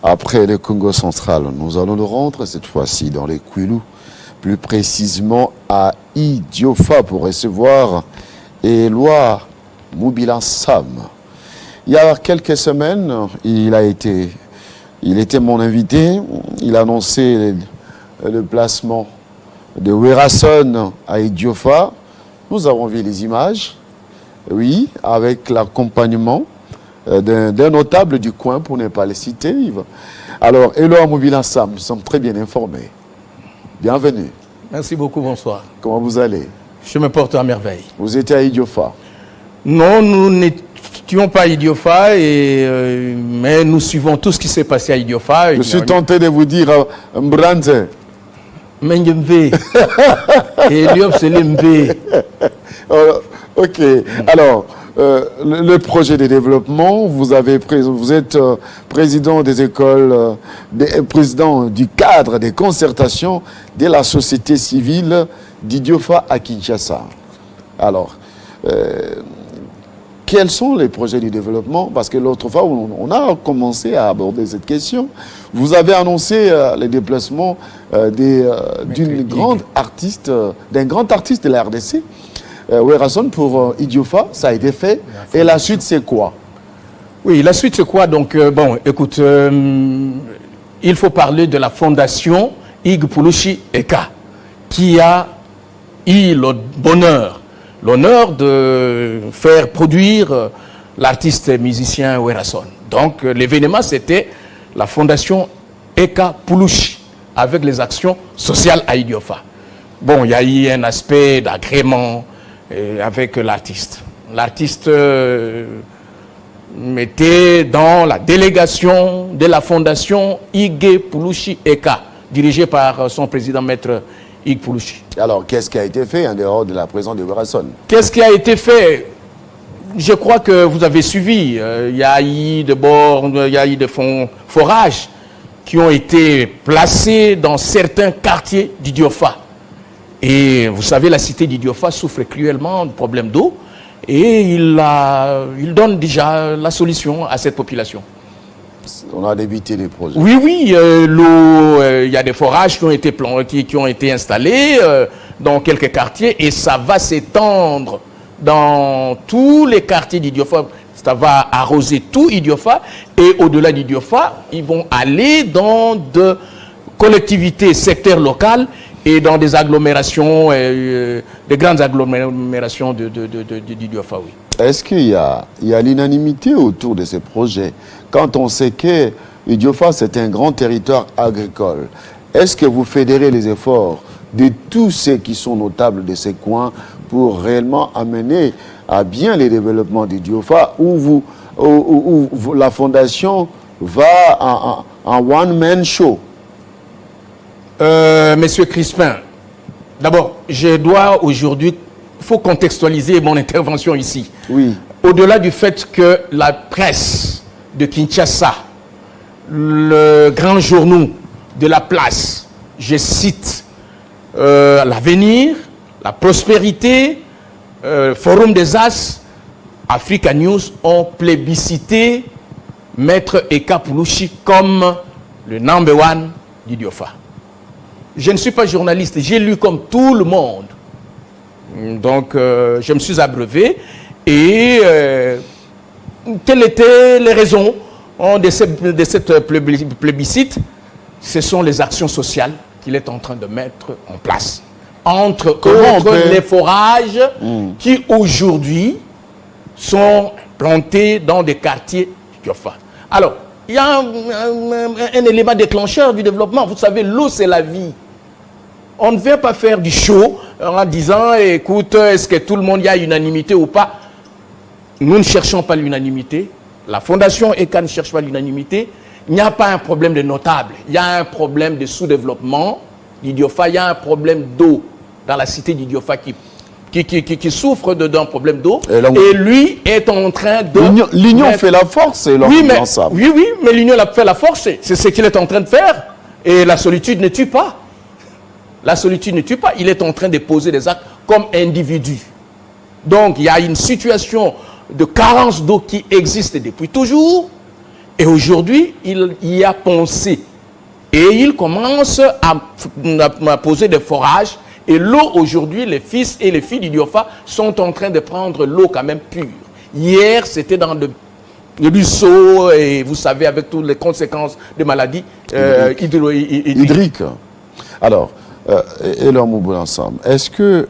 Après le Congo central, nous allons nous rendre cette fois-ci dans les Kwilu, plus précisément à Idiofa pour recevoir Éloi Mobila Sam. Il y a quelques semaines, il était mon invité, il a annoncé le placement de Werason à Idiofa. Nous avons vu les images, oui, avec l'accompagnement d'un notable du coin, pour ne pas le citer. Alors, Éloi Mobila Sam, nous sommes très bien informés. Bienvenue. Merci beaucoup, bonsoir. Comment vous allez? Je me porte à merveille. Vous étiez à Idiofa? Non, nous n'étions pas à Idiofa, mais nous suivons tout ce qui s'est passé à Idiofa. Je suis tenté de vous dire Mbranze. Mengembe. Et Eliop, c'est l'Mb. Ok. Alors, le projet de développement, vous êtes président des écoles, président du cadre des concertations de la société civile d'Idiofa à Kinshasa. Alors, quels sont les projets de développement? Parce que l'autre fois, on a commencé à aborder cette question. Vous avez annoncé les déplacements d'un grand artiste de la RDC, Werason, pour Idiofa. Ça a été fait. Et la suite, c'est quoi? Oui, la suite, c'est quoi? Donc, bon, écoute, il faut parler de la fondation Ig Pulushi Eka, qui a eu le l'honneur de faire produire l'artiste musicien Werason. Donc l'événement, c'était la fondation Eka Pulushi, avec les actions sociales à Idiofa. Bon, il y a eu un aspect d'agrément avec l'artiste. L'artiste était dans la délégation de la fondation Ig Pulushi Eka, dirigée par son président maître Ig Pulushi. Alors, qu'est-ce qui a été fait en dehors de la présence de Werason? Qu'est-ce qui a été fait? Je crois que vous avez suivi. Il y a eu des bornes, il y a eu des forages qui ont été placés dans certains quartiers d'Idiofa. Et vous savez, la cité d'Idiofa souffre cruellement de problèmes d'eau. Et il donne déjà la solution à cette population. On a débuté les projets. Oui, l'eau, il y a des forages qui ont été installés dans quelques quartiers et ça va s'étendre dans tous les quartiers d'Idiofa. Ça va arroser tout Idiofa et au-delà d'Idiofa, ils vont aller dans de collectivités, secteurs locaux et dans des agglomérations, des grandes agglomérations d'Idiofa, oui. Est-ce qu'il y a l'unanimité autour de ces projets? Quand on sait que Idiofa, c'est un grand territoire agricole, est-ce que vous fédérez les efforts de tous ceux qui sont notables de ces coins pour réellement amener à bien les développements d'Idiofa, où la fondation va en one-man show? Monsieur Crispin, d'abord, je dois aujourd'hui, il faut contextualiser mon intervention ici. Oui. Au-delà du fait que la presse de Kinshasa, le grand journal de la place, je cite l'Avenir, la Prospérité, Forum des As, Africa News ont plébiscité Maître Eka Pulushi comme le number one d'Idiofa. Je ne suis pas journaliste, j'ai lu comme tout le monde. Donc, je me suis abreuvé et quelles étaient les raisons de cette plébiscite? Ce sont les actions sociales qu'il est en train de mettre en place. Entre les forages qui aujourd'hui sont plantés dans des quartiers d'Idiofa. Alors, il y a un élément déclencheur du développement. Vous savez, l'eau, c'est la vie. On ne vient pas faire du show en disant, écoute, est-ce que tout le monde y a unanimité ou pas? Nous ne cherchons pas l'unanimité. La fondation ECA ne cherche pas l'unanimité. Il n'y a pas un problème de notables. Il y a un problème de sous-développement d'Idiofa. Il y a un problème d'eau dans la cité d'Idiofa qui souffre d'un problème d'eau. Et lui est en train de... L'union fait la force, et ensemble. Oui, mais l'union fait la force. C'est ce qu'il est en train de faire. Et la solitude ne tue pas. La solitude ne tue pas. Il est en train de poser des actes comme individu. Donc, il y a une situation de carence d'eau qui existe depuis toujours. Et aujourd'hui, il y a pensé. Et il commence à poser des forages. Et l'eau, aujourd'hui, les fils et les filles d'Idiofa sont en train de prendre l'eau quand même pure. Hier, c'était dans le ruisseau, et vous savez, avec toutes les conséquences des maladies hydriques. Alors, et leur mot ensemble, est-ce que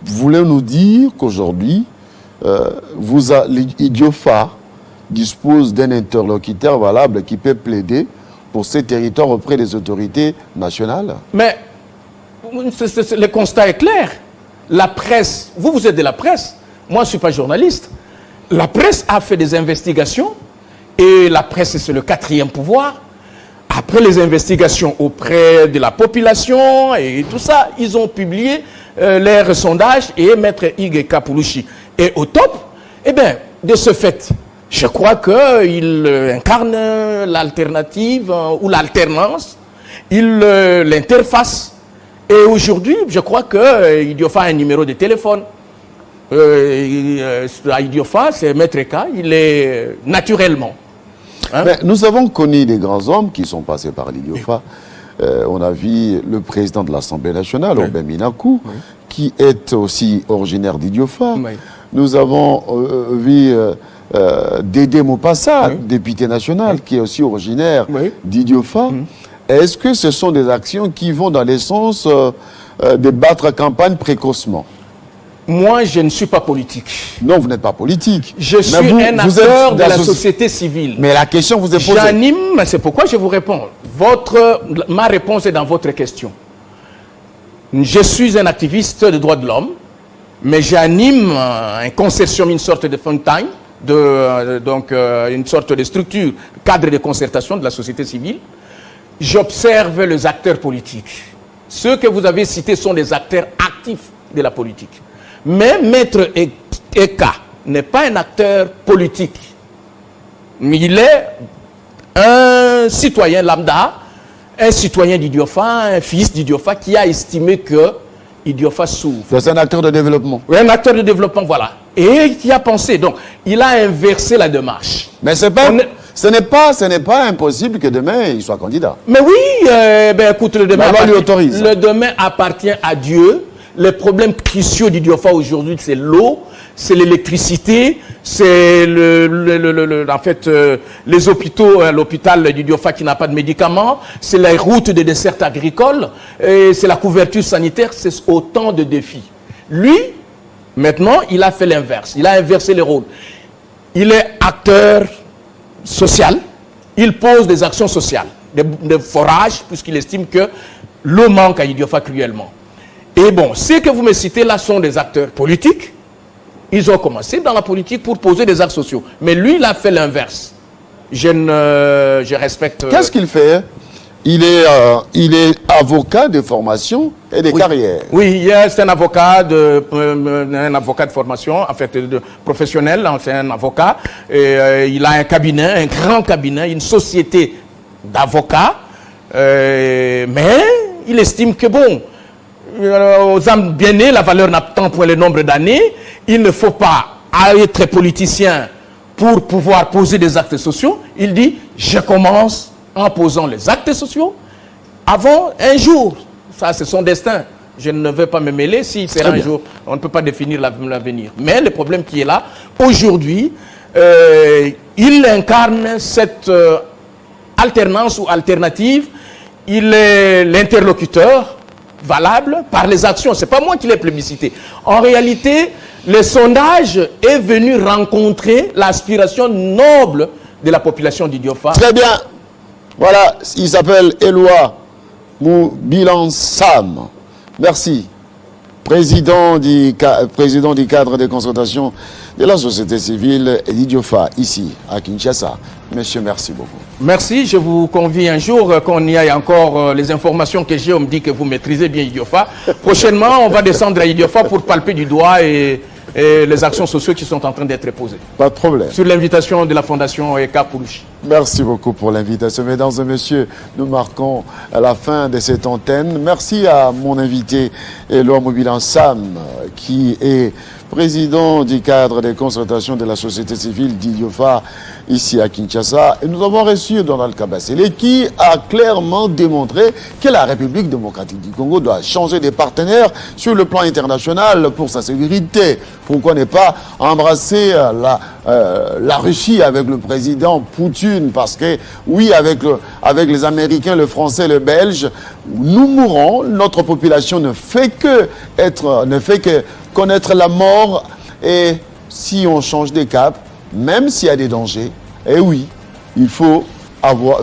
vous voulez nous dire qu'aujourd'hui, l'Idiofa dispose d'un interlocuteur valable qui peut plaider pour ces territoires auprès des autorités nationales? Mais le constat est clair. La presse, vous êtes de la presse, moi je ne suis pas journaliste. La presse a fait des investigations, et la presse c'est le 4e pouvoir. Après les investigations auprès de la population et tout ça, ils ont publié leurs sondages, et Maître Hugues Kapoulouchi est au top. Eh bien, de ce fait, je crois qu'il incarne l'alternative ou l'alternance, il l'interface. Et aujourd'hui, je crois qu'Idiofa a un numéro de téléphone. À Idiofa, c'est Maître Eka, il est naturellement. Hein? Mais nous avons connu des grands hommes qui sont passés par l'Idiofa. On a vu le président de l'Assemblée nationale, Aubin Minakou, qui est aussi originaire d'Idiofa. Nous avons vu Dédé Mopassa, député national, qui est aussi originaire d'Idiofa. Est-ce que ce sont des actions qui vont dans le sens de battre campagne précocement? Moi, je ne suis pas politique. Non, vous n'êtes pas politique. Je suis un acteur de la société civile. Mais la question vous est posée. J'anime, c'est pourquoi je vous réponds. Ma réponse est dans votre question. Je suis un activiste des droits de l'homme, mais j'anime un consortium, une sorte de think tank, une sorte de structure, cadre de concertation de la société civile. J'observe les acteurs politiques. Ceux que vous avez cités sont des acteurs actifs de la politique. Mais Maître Eka n'est pas un acteur politique. Il est un citoyen lambda, un citoyen d'Idiofa, un fils d'Idiofa qui a estimé que Idiofa souffre. C'est un acteur de développement. Oui, un acteur de développement, voilà. Et qui a pensé. Donc, il a inversé la démarche. Mais ce n'est pas impossible que demain il soit candidat. Mais oui, écoute, le demain appartient à Dieu. Les problèmes cruciaux d'Idiofa aujourd'hui, c'est l'eau, c'est l'électricité, c'est les hôpitaux, l'hôpital d'Idiofa qui n'a pas de médicaments, c'est les routes de dessert agricole, c'est la couverture sanitaire, c'est autant de défis. Lui, maintenant, il a fait l'inverse, il a inversé les rôles. Il est acteur social, il pose des actions sociales, des forages, puisqu'il estime que l'eau manque à Idiofa cruellement. Et bon, ceux que vous me citez là sont des acteurs politiques. Ils ont commencé dans la politique pour poser des actes sociaux. Mais lui, il a fait l'inverse. Je respecte... Qu'est-ce qu'il fait? Il est avocat de formation et de carrière. Oui, c'est un avocat de formation, en fait, professionnel. C'est un avocat. Et, il a un cabinet, un grand cabinet, une société d'avocats. Mais il estime que bon... aux âmes bien nées, la valeur n'attend point le nombre d'années. Il ne faut pas être politicien pour pouvoir poser des actes sociaux. Il dit, je commence en posant les actes sociaux avant un jour. Ça, c'est son destin. Je ne vais pas me mêler. Si c'est un jour, on ne peut pas définir l'avenir. Mais le problème qui est là, aujourd'hui, il incarne cette alternance ou alternative. Il est l'interlocuteur valable par les actions. Ce n'est pas moi qui l'ai plébiscité. En réalité, le sondage est venu rencontrer l'aspiration noble de la population d'Idiofa. Très bien. Voilà, il s'appelle Éloi Moubilan Sam. Merci. Président du cadre de consultation de la société civile d'Idiofa, ici, à Kinshasa. Monsieur, merci beaucoup. Merci. Je vous convie un jour qu'on y aille encore les informations que j'ai. On me dit que vous maîtrisez bien Idiofa. Prochainement, on va descendre à Idiofa pour palper du doigt et les actions sociales qui sont en train d'être posées. Pas de problème. Sur l'invitation de la Fondation Eka Poulouchi. Merci beaucoup pour l'invitation. Mesdames et messieurs, nous marquons à la fin de cette antenne. Merci à mon invité, Éloi Moubilan Sam, qui est président du cadre des consultations de la société civile d'Idiofa ici à Kinshasa. Et nous avons reçu Donald Kabasele qui a clairement démontré que la République démocratique du Congo doit changer de partenaire sur le plan international pour sa sécurité. Pourquoi ne pas embrasser la Russie avec le président Poutine? Parce que oui, avec les Américains, le Français, le Belge, nous mourrons. Notre population ne fait que connaître la mort. Et si on change de cap, même s'il y a des dangers, eh oui, il faut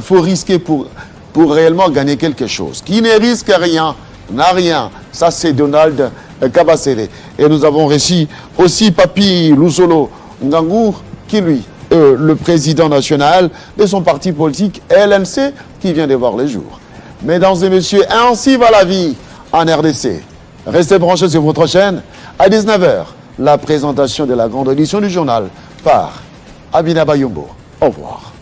risquer pour réellement gagner quelque chose. Qui ne risque rien, n'a rien. Ça, c'est Donald Kabasele. Et nous avons reçu aussi Papi Lusolo Ngangour, qui lui est le président national de son parti politique LNC, qui vient de voir le jour. Mesdames et messieurs, ainsi va la vie en RDC. Restez branchés sur votre chaîne. À 19h, la présentation de la grande édition du journal par Abina Bayombo. Au revoir.